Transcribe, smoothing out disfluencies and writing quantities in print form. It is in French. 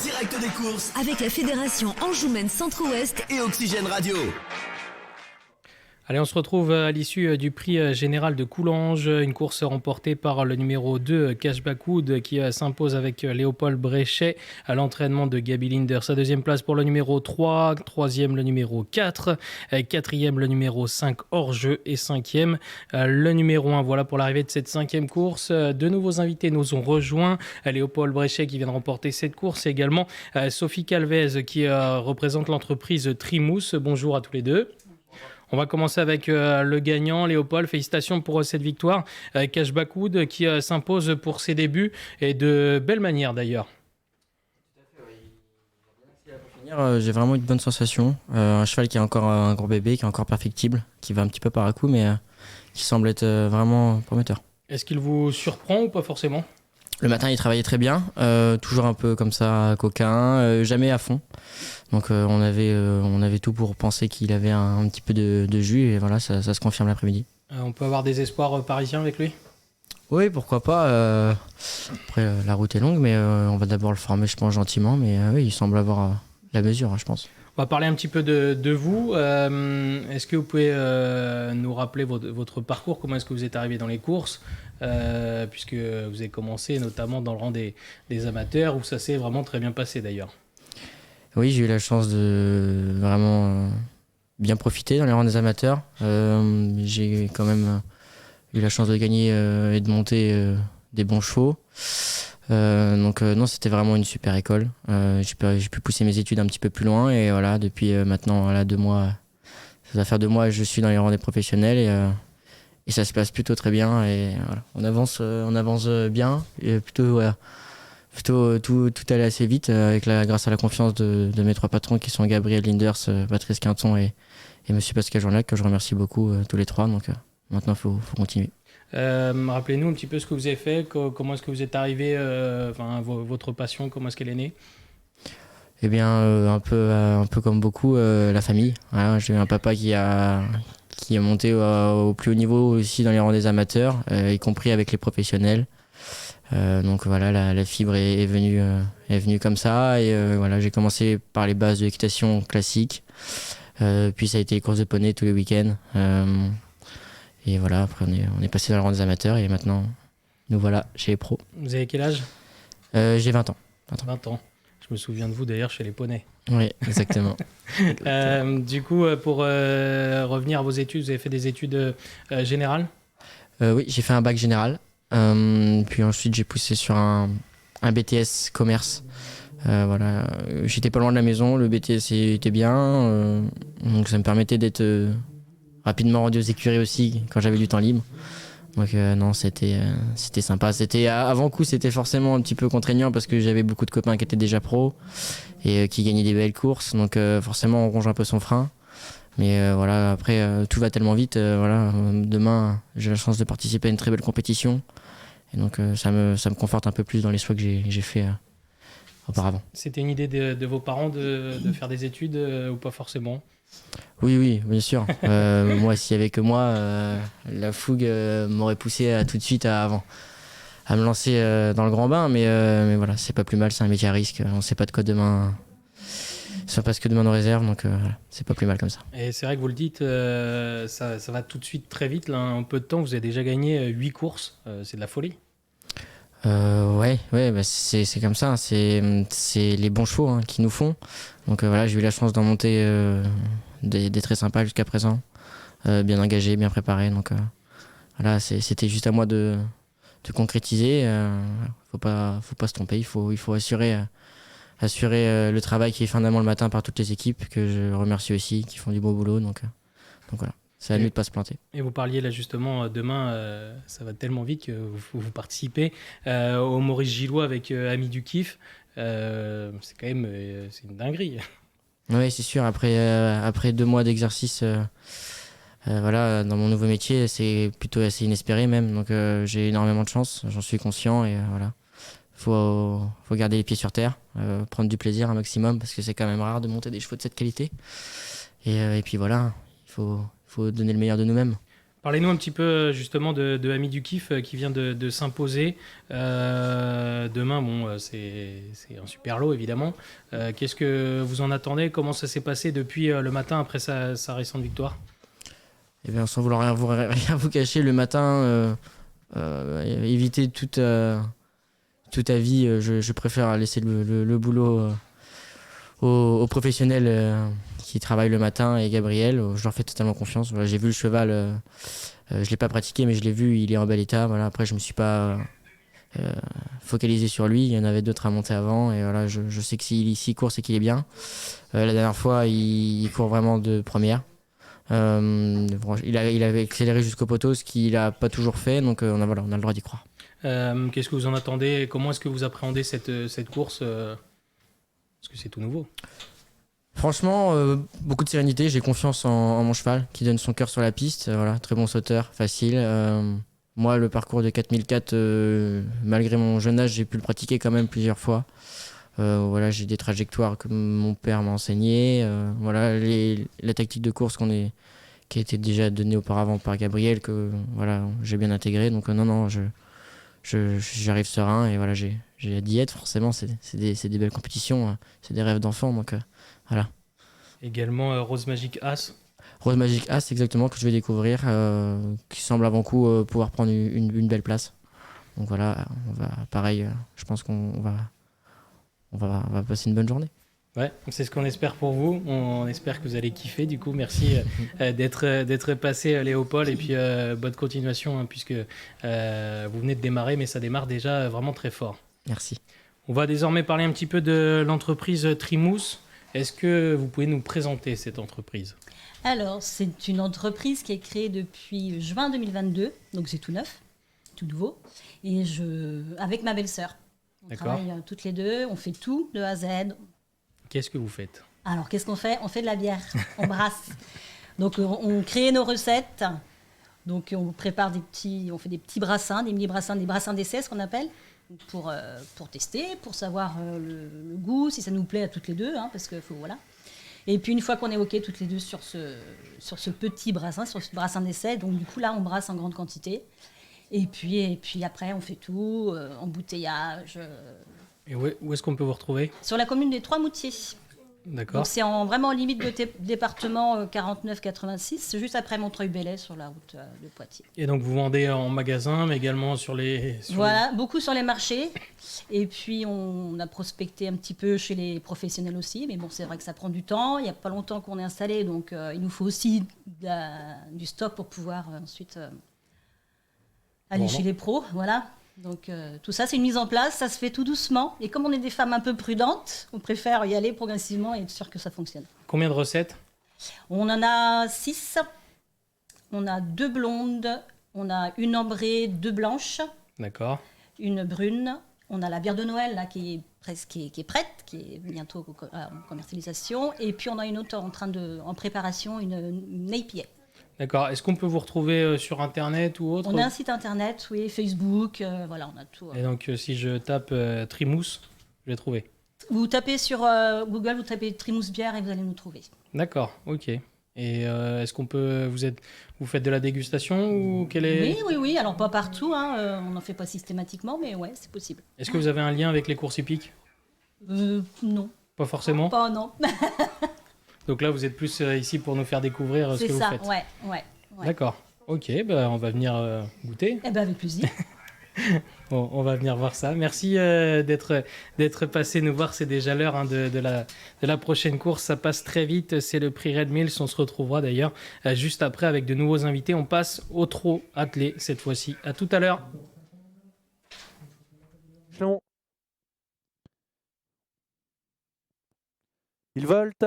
direct des courses avec la Fédération Anjoumen Centre-Ouest et Oxygène Radio. Allez, on se retrouve à l'issue du prix général de Coulanges, une course remportée par le numéro 2, Cashback Wood, qui s'impose avec Léopold Bréchet à l'entraînement de Gaby Linder. Sa deuxième place pour le numéro 3, troisième le numéro 4, quatrième le numéro 5 hors-jeu et cinquième le numéro 1. Voilà pour l'arrivée de cette cinquième course. De nouveaux invités nous ont rejoints. Léopold Bréchet qui vient de remporter cette course et également Sophie Calvez qui représente l'entreprise Trimousse. Bonjour à tous les deux. On va commencer avec le gagnant, Léopold. Félicitations pour cette victoire. Cashback Wood qui s'impose pour ses débuts et de belle manière d'ailleurs. J'ai vraiment une bonne sensation. Un cheval qui est encore un gros bébé, qui est encore perfectible, qui va un petit peu par à coup, mais qui semble être vraiment prometteur. Est-ce qu'il vous surprend ou pas forcément ? Le matin, il travaillait très bien, toujours un peu comme ça, coquin, jamais à fond. Donc on avait tout pour penser qu'il avait un petit peu de jus et voilà, ça se confirme l'après-midi. On peut avoir des espoirs parisiens avec lui ? Oui, pourquoi pas. Après, la route est longue, mais on va d'abord le former, je pense, gentiment. Mais oui, il semble avoir la mesure, je pense. On va parler un petit peu de vous. Est-ce que vous pouvez nous rappeler votre parcours ? Comment est-ce que vous êtes arrivé dans les courses ? Puisque vous avez commencé notamment dans le rang des amateurs, où ça s'est vraiment très bien passé d'ailleurs. Oui, j'ai eu la chance de vraiment bien profiter dans les rangs des amateurs. J'ai quand même eu la chance de gagner et de monter des bons chevaux. Donc non, c'était vraiment une super école. J'ai pu pousser mes études un petit peu plus loin et voilà, depuis maintenant voilà, 2 mois, ça va faire 2 mois que je suis dans les rangs des professionnels et ça se passe plutôt très bien et voilà, on avance bien et plutôt tout allait assez vite grâce à la confiance de mes 3 patrons qui sont Gabriel Linders, Patrice Quinton et Monsieur Pascal Jeanlac, que je remercie beaucoup tous les 3. Donc maintenant faut continuer. Rappelez-nous un petit peu ce que vous avez fait, comment est-ce que vous êtes arrivé, votre passion, comment est-ce qu'elle est née ? Eh bien, un peu comme beaucoup, la famille. Voilà, j'ai eu un papa qui a monté au plus haut niveau aussi dans les rangs des amateurs, y compris avec les professionnels. Donc voilà, la fibre est venue comme ça et voilà, j'ai commencé par les bases de l'équitation classique, puis ça a été les courses de poney tous les week-ends. Et voilà, après on est passé dans le rang des amateurs et maintenant nous voilà chez les pros. Vous avez quel âge ? J'ai 20 ans. 20 ans. Je me souviens de vous d'ailleurs chez les poneys. Oui, exactement. Du coup, pour revenir à vos études, vous avez fait des études générales ? Oui, j'ai fait un bac général. Puis ensuite j'ai poussé sur un BTS commerce. Voilà, j'étais pas loin de la maison, le BTS était bien, donc ça me permettait d'être rapidement rendu aux écuries aussi quand j'avais du temps libre. Donc non, c'était sympa. Avant coup, c'était forcément un petit peu contraignant parce que j'avais beaucoup de copains qui étaient déjà pros et qui gagnaient des belles courses. Donc forcément, on ronge un peu son frein. Mais voilà, après, tout va tellement vite. Voilà, demain, j'ai la chance de participer à une très belle compétition. Et donc ça me conforte un peu plus dans les choix que j'ai fait auparavant. C'était une idée de vos parents de faire des études ou pas forcément ? Oui, bien sûr. Moi, s'il y avait que moi, la fougue m'aurait poussé tout de suite à me lancer dans le grand bain. Mais voilà, c'est pas plus mal, c'est un métier à risque. On sait pas de quoi demain... Ça passe que demain nos réserves, donc voilà, c'est pas plus mal comme ça. Et c'est vrai que vous le dites, ça va tout de suite très vite. Là, en peu de temps, vous avez déjà gagné 8 courses. C'est de la folie. Ouais, bah c'est comme ça. C'est les bons chevaux qui nous font. Donc voilà, j'ai eu la chance d'en monter des très sympas jusqu'à présent. Bien engagés, bien préparés. Donc voilà, c'était juste à moi de concrétiser. Faut pas se tromper. Il faut assurer le travail qui est fait en amont le matin par toutes les équipes que je remercie aussi, qui font du beau boulot. Donc voilà, c'est à nous de pas se planter. Et vous parliez là justement, demain, ça va tellement vite que vous participez au Maurice Gillois avec Ami du Kiff. C'est quand même c'est une dinguerie. Oui, c'est sûr. Après 2 mois d'exercice, voilà, dans mon nouveau métier, c'est plutôt assez inespéré même. Donc j'ai énormément de chance, j'en suis conscient et voilà. Faut garder les pieds sur terre, prendre du plaisir un maximum parce que c'est quand même rare de monter des chevaux de cette qualité. Et puis voilà, il faut donner le meilleur de nous-mêmes. Parlez-nous un petit peu justement de Ami du Kiff qui vient de s'imposer. Demain, bon, c'est un super lot évidemment. Qu'est-ce que vous en attendez? Comment ça s'est passé depuis le matin après sa récente victoire? Eh bien, sans vouloir rien vous cacher, le matin, éviter toute avis, je préfère laisser le boulot aux professionnels qui travaillent le matin et Gabriel. Je leur fais totalement confiance. Voilà, j'ai vu le cheval, je l'ai pas pratiqué, mais je l'ai vu, il est en bel état. Voilà, après, je me suis pas focalisé sur lui. Il y en avait d'autres à monter avant. Et voilà, je sais que s'il court, c'est qu'il est bien. La dernière fois, il court vraiment de première. Il avait accéléré jusqu'au poteau, ce qu'il a pas toujours fait. Donc, on a le droit d'y croire. Qu'est-ce que vous en attendez? Comment est-ce que vous appréhendez cette course parce que c'est tout nouveau. Franchement, beaucoup de sérénité. J'ai confiance en mon cheval qui donne son cœur sur la piste. Voilà, très bon sauteur, facile. Moi, le parcours de 4004, malgré mon jeune âge, j'ai pu le pratiquer quand même plusieurs fois. Voilà, j'ai des trajectoires que mon père m'a enseignées. Voilà, la tactique de course qui a été déjà donnée auparavant par Gabriel, que voilà, j'ai bien intégré. Donc non, j'arrive serein et voilà, j'ai hâte d'y être. Forcément, c'est des belles compétitions, c'est des rêves d'enfant, donc voilà. Également Rose Magic As. Rose Magic As, exactement, que je vais découvrir, qui semble avant coup pouvoir prendre une belle place. Donc voilà, pareil, je pense qu'on va passer une bonne journée. Ouais, c'est ce qu'on espère pour vous. On espère que vous allez kiffer. Du coup, merci d'être passé, Léopold, et puis bonne continuation, hein, puisque vous venez de démarrer, mais ça démarre déjà vraiment très fort. Merci. On va désormais parler un petit peu de l'entreprise Trimousse. Est-ce que vous pouvez nous présenter cette entreprise? Alors, c'est une entreprise qui est créée depuis juin 2022, donc c'est tout neuf, tout nouveau, et avec ma belle-sœur. On travaille toutes les deux, on fait tout de A à Z. Qu'est-ce que vous faites? Alors, qu'est-ce qu'on fait? On fait de la bière, on brasse. Donc, on crée nos recettes. Donc, on prépare on fait des petits brassins, des mini-brassins, des brassins d'essai, ce qu'on appelle, pour tester, pour savoir le goût, si ça nous plaît à toutes les deux, hein, parce que voilà. Et puis, une fois qu'on est OK toutes les deux sur ce petit brassin, sur ce brassin d'essai, donc du coup, là, on brasse en grande quantité. Et puis après, on fait tout, embouteillage. Et où est-ce qu'on peut vous retrouver? Sur la commune des Trois-Moutiers. D'accord. Donc c'est vraiment en limite de département 49-86, c'est juste après Montreuil-Bellay sur la route de Poitiers. Et donc vous vendez en magasin, mais également sur les... Beaucoup sur les marchés. Et puis on a prospecté un petit peu chez les professionnels aussi, mais bon, c'est vrai que ça prend du temps. Il n'y a pas longtemps qu'on est installé, donc il nous faut aussi du stock pour pouvoir ensuite aller chez les pros, voilà. Donc tout ça, c'est une mise en place, ça se fait tout doucement. Et comme on est des femmes un peu prudentes, on préfère y aller progressivement et être sûr que ça fonctionne. Combien de recettes? On en a 6. On a 2 blondes, on a une ambrée, 2 blanches. D'accord. Une brune. On a la bière de Noël là, qui est prête, qui est bientôt en commercialisation. Et puis on a une autre en préparation, une IPA. D'accord. Est-ce qu'on peut vous retrouver sur Internet ou autre? On a un site Internet, oui, Facebook, voilà, on a tout. Et donc, si je tape Trimousse, je vais trouver. Vous tapez sur Google, vous tapez Trimousse bière et vous allez nous trouver. D'accord, ok. Et est-ce qu'on peut... Vous faites de la dégustation ou quelle est... Oui. Alors, pas partout, hein, on n'en fait pas systématiquement, mais ouais, c'est possible. Est-ce que vous avez un lien avec les courses hippiques? Non. Pas forcément? Pas, non. Donc là, vous êtes plus ici pour nous faire découvrir ce que vous faites. C'est ça, ouais. D'accord. Ok, on va venir goûter. Eh ben, avec plaisir. Bon, on va venir voir ça. Merci d'être passé nous voir. C'est déjà l'heure, hein, de la prochaine course. Ça passe très vite. C'est le prix Red Mills. On se retrouvera d'ailleurs juste après avec de nouveaux invités. On passe au trot attelé cette fois-ci. À tout à l'heure. Il volte.